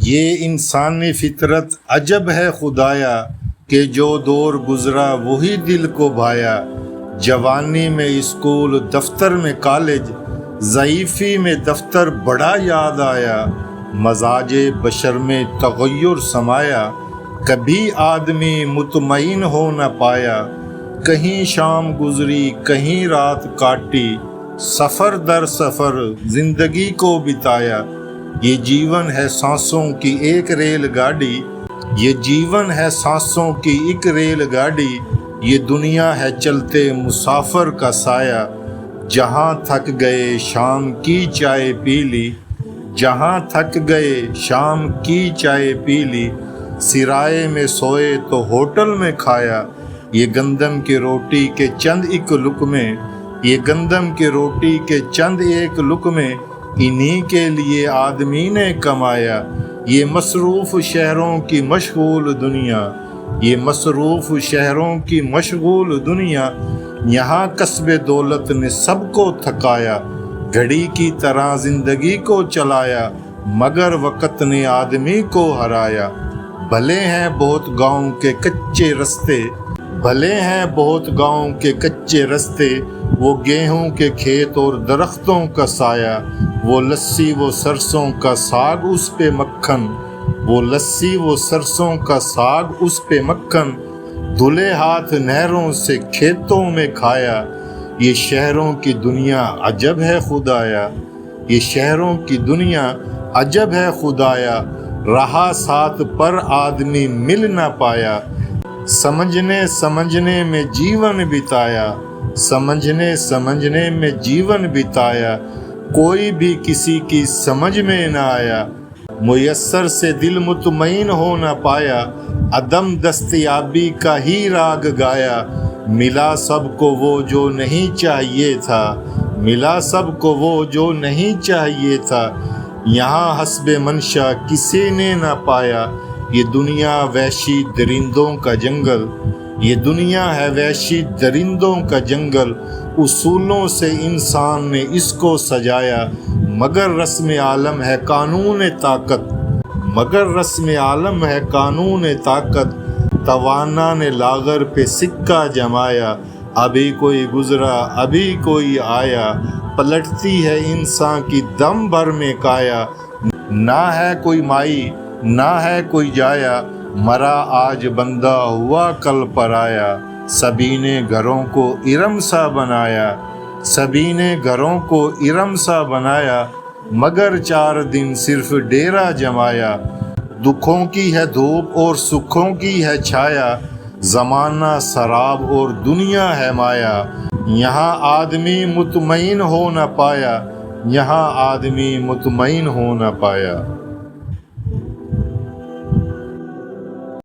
یہ انسانی فطرت عجب ہے خدایا، کہ جو دور گزرا وہی دل کو بھایا۔ جوانی میں اسکول، دفتر میں کالج، ضعیفی میں دفتر بڑا یاد آیا۔ مزاج بشر میں تغیر سمایا، کبھی آدمی مطمئن ہو نہ پایا۔ کہیں شام گزری کہیں رات کاٹی، سفر در سفر زندگی کو بتایا۔ یہ جیون ہے سانسوں کی ایک ریل گاڑی، یہ جیون ہے سانسوں کی ایک ریل گاڑی، یہ دنیا ہے چلتے مسافر کا سایہ۔ جہاں تھک گئے شام کی چائے پی لی، جہاں تھک گئے شام کی چائے پی لی، سرائے میں سوئے تو ہوٹل میں کھایا۔ یہ گندم کی روٹی کے چند ایک لقمے، یہ گندم کی روٹی کے چند ایک لقمے، انہی کے لیے آدمی نے کمایا۔ یہ مصروف شہروں کی مشغول دنیا، یہ مصروف شہروں کی مشغول دنیا، یہاں کسب دولت نے سب کو تھکایا۔ گھڑی کی طرح زندگی کو چلایا، مگر وقت نے آدمی کو ہرایا۔ بھلے ہیں بہت گاؤں کے کچے رستے، بھلے ہیں بہت گاؤں کے کچے رستے، وہ گیہوں کے کھیت اور درختوں کا سایہ۔ وہ لسی وہ سرسوں کا ساگ اس پہ مکھن، وہ لسی وہ سرسوں کا ساگ اس پہ مکھن، دھلے ہاتھ نہروں سے کھیتوں میں کھایا۔ یہ شہروں کی دنیا عجب ہے خدایا، یہ شہروں کی دنیا عجب ہے خدایا، رہا ساتھ پر آدمی مل نہ پایا۔ سمجھنے سمجھنے میں جیون بتایا، سمجھنے سمجھنے میں جیون بتایا، کوئی بھی کسی کی سمجھ میں نہ آیا۔ میسر سے دل مطمئن ہو نہ پایا، عدم دستیابی کا ہی راگ گایا۔ ملا سب کو وہ جو نہیں چاہیے تھا، ملا سب کو وہ جو نہیں چاہیے تھا، یہاں حسب منشا کسی نے نہ پایا۔ یہ دنیا وحشی درندوں کا جنگل، یہ دنیا ہے وحشی درندوں کا جنگل، اصولوں سے انسان نے اس کو سجایا، مگر رسم عالم ہے قانون طاقت، مگر رسم عالم ہے قانون طاقت۔ توانا نے لاغر پہ سکہ جمایا، ابھی کوئی گزرا ابھی کوئی آیا، پلٹتی ہے انسان کی دم بھر میں کایا۔ نہ ہے کوئی مائی نہ ہے کوئی جایا، مرا آج بندہ ہوا کل پرایا۔ سبھی نے گھروں کو ارم سا بنایا، سبھی نے گھروں کو ارم سا بنایا، مگر 4 دن صرف ڈیرا جمایا۔ دکھوں کی ہے دھوپ اور سکھوں کی ہے چھایا، زمانہ سراب اور دنیا ہے مایا۔ یہاں آدمی مطمئن ہو نہ پایا، یہاں آدمی مطمئن ہو نہ پایا۔